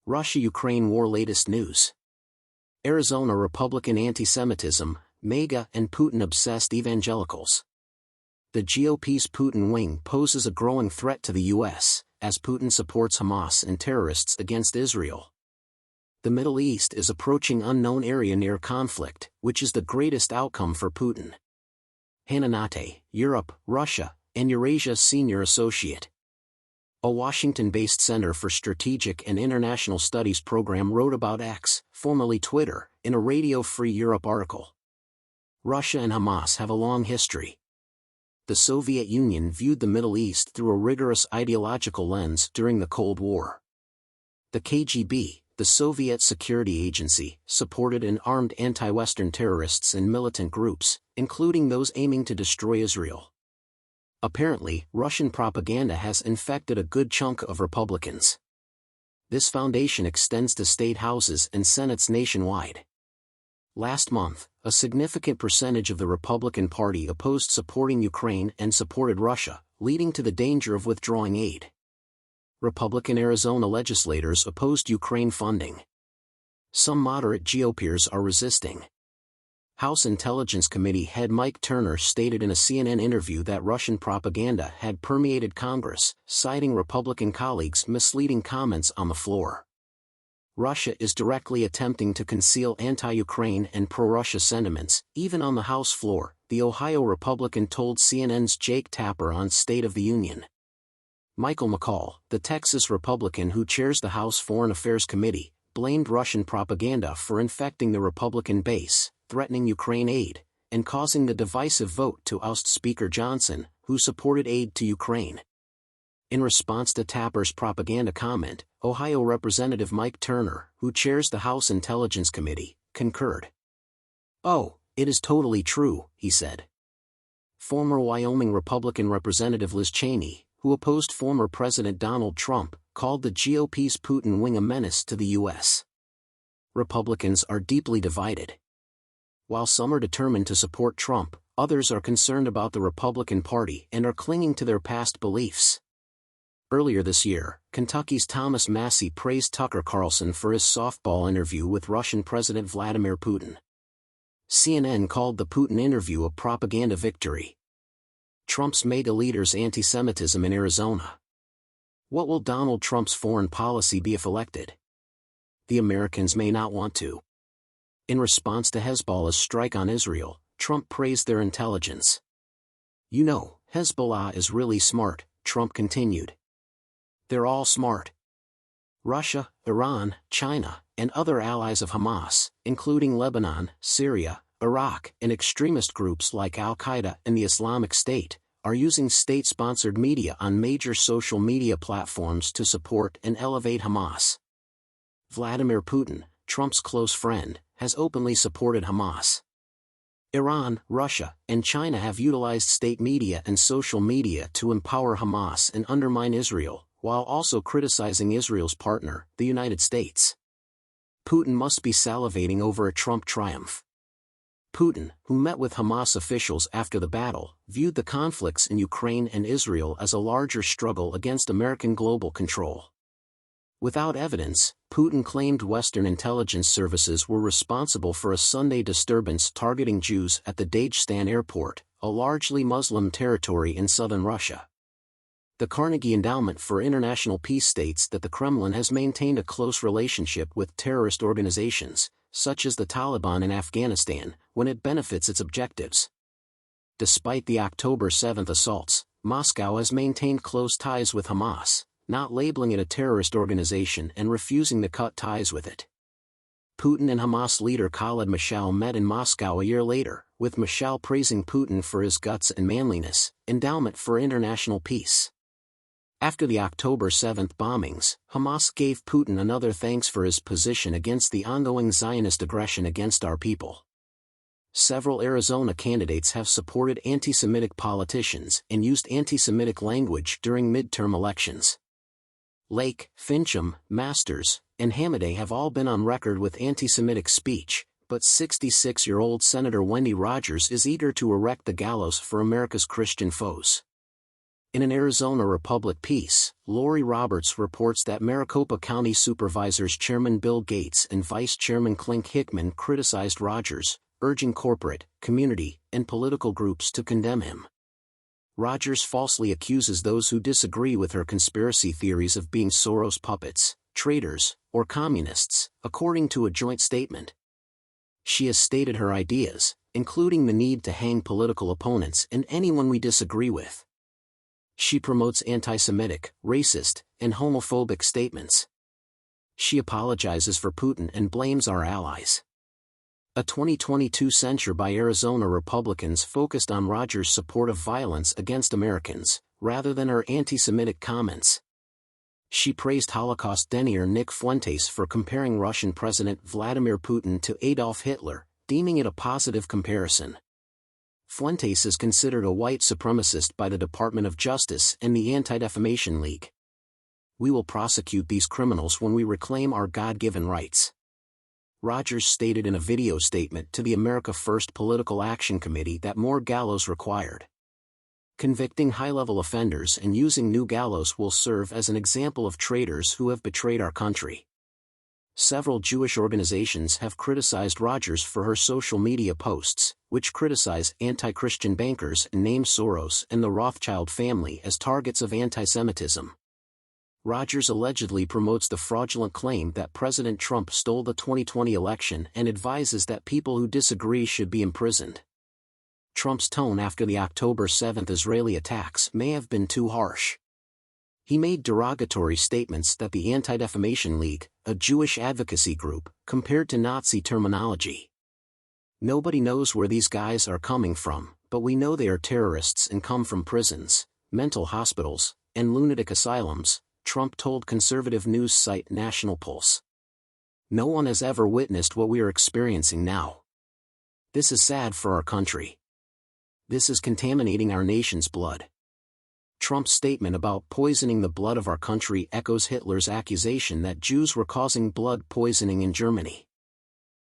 Russia-Ukraine war latest news. Arizona Republican antisemitism, MAGA and Putin-obsessed evangelicals. The GOP's Putin wing poses a growing threat to the U.S., as Putin supports Hamas and terrorists against Israel. The Middle East is approaching unknown area near conflict, which is the greatest outcome for Putin. Hananate, Europe, Russia, and Eurasia Senior Associate. A Washington-based Center for Strategic and International Studies program wrote about X, formerly Twitter, in a Radio Free Europe article. Russia and Hamas have a long history. The Soviet Union viewed the Middle East through a rigorous ideological lens during the Cold War. The KGB, the Soviet security agency, supported and armed anti-Western terrorists and militant groups, including those aiming to destroy Israel. Apparently, Russian propaganda has infected a good chunk of Republicans. This foundation extends to state houses and senates nationwide. Last month, a significant percentage of the Republican Party opposed supporting Ukraine and supported Russia, leading to the danger of withdrawing aid. Republican Arizona legislators opposed Ukraine funding. Some moderate GOPers are resisting. House Intelligence Committee head Mike Turner stated in a CNN interview that Russian propaganda had permeated Congress, citing Republican colleagues' misleading comments on the floor. Russia is directly attempting to conceal anti-Ukraine and pro-Russia sentiments, even on the House floor, the Ohio Republican told CNN's Jake Tapper on State of the Union. Michael McCall, the Texas Republican who chairs the House Foreign Affairs Committee, blamed Russian propaganda for infecting the Republican base, threatening Ukraine aid, and causing the divisive vote to oust Speaker Johnson, who supported aid to Ukraine. In response to Tapper's propaganda comment, Ohio Representative Mike Turner, who chairs the House Intelligence Committee, concurred. "Oh, it is totally true," he said. Former Wyoming Republican Representative Liz Cheney, who opposed former President Donald Trump, called the GOP's Putin wing a menace to the U.S. Republicans are deeply divided. While some are determined to support Trump, others are concerned about the Republican Party and are clinging to their past beliefs. Earlier this year, Kentucky's Thomas Massie praised Tucker Carlson for his softball interview with Russian President Vladimir Putin. CNN called the Putin interview a propaganda victory. Trump's MAGA leader's antisemitism in Arizona. What will Donald Trump's foreign policy be if elected? The Americans may not want to. In response to Hezbollah's strike on Israel, Trump praised their intelligence. "You know, Hezbollah is really smart," Trump continued. "They're all smart." Russia, Iran, China, and other allies of Hamas, including Lebanon, Syria, Iraq, and extremist groups like Al-Qaeda and the Islamic State, are using state-sponsored media on major social media platforms to support and elevate Hamas. Vladimir Putin, Trump's close friend, has openly supported Hamas. Iran, Russia, and China have utilized state media and social media to empower Hamas and undermine Israel, while also criticizing Israel's partner, the United States. Putin must be salivating over a Trump triumph. Putin, who met with Hamas officials after the battle, viewed the conflicts in Ukraine and Israel as a larger struggle against American global control. Without evidence, Putin claimed Western intelligence services were responsible for a Sunday disturbance targeting Jews at the Dagestan airport, a largely Muslim territory in southern Russia. The Carnegie Endowment for International Peace states that the Kremlin has maintained a close relationship with terrorist organizations, such as the Taliban in Afghanistan, when it benefits its objectives. Despite the October 7 assaults, Moscow has maintained close ties with Hamas, not labeling it a terrorist organization and refusing to cut ties with it. Putin and Hamas leader Khaled Mashal met in Moscow a year later, with Mashal praising Putin for his guts and manliness, endowment for international peace. After the October 7 bombings, Hamas gave Putin another thanks for his position against the ongoing Zionist aggression against our people. Several Arizona candidates have supported anti-Semitic politicians and used anti-Semitic language during midterm elections. Lake, Fincham, Masters, and Hamadeh have all been on record with anti-Semitic speech, but 66-year-old Senator Wendy Rogers is eager to erect the gallows for America's Christian foes. In an Arizona Republic piece, Lori Roberts reports that Maricopa County Supervisors Chairman Bill Gates and Vice Chairman Clink Hickman criticized Rogers, urging corporate, community, and political groups to condemn him. Rogers falsely accuses those who disagree with her conspiracy theories of being Soros puppets, traitors, or communists, according to a joint statement. She has stated her ideas, including the need to hang political opponents and anyone we disagree with. She promotes anti-Semitic, racist, and homophobic statements. She apologizes for Putin and blames our allies. A 2022 censure by Arizona Republicans focused on Rogers' support of violence against Americans, rather than her anti-Semitic comments. She praised Holocaust denier Nick Fuentes for comparing Russian President Vladimir Putin to Adolf Hitler, deeming it a positive comparison. Fuentes is considered a white supremacist by the Department of Justice and the Anti-Defamation League. We will prosecute these criminals when we reclaim our God-given rights. Rogers stated in a video statement to the America First Political Action Committee that more gallows required. Convicting high-level offenders and using new gallows will serve as an example of traitors who have betrayed our country. Several Jewish organizations have criticized Rogers for her social media posts, which criticize anti-Christian bankers and name Soros and the Rothschild family as targets of antisemitism. Rogers allegedly promotes the fraudulent claim that President Trump stole the 2020 election and advises that people who disagree should be imprisoned. Trump's tone after the October 7 Israeli attacks may have been too harsh. He made derogatory statements that the Anti-Defamation League, a Jewish advocacy group, compared to Nazi terminology. Nobody knows where these guys are coming from, but we know they are terrorists and come from prisons, mental hospitals, and lunatic asylums, Trump told conservative news site National Pulse. No one has ever witnessed what we are experiencing now. This is sad for our country. This is contaminating our nation's blood. Trump's statement about poisoning the blood of our country echoes Hitler's accusation that Jews were causing blood poisoning in Germany.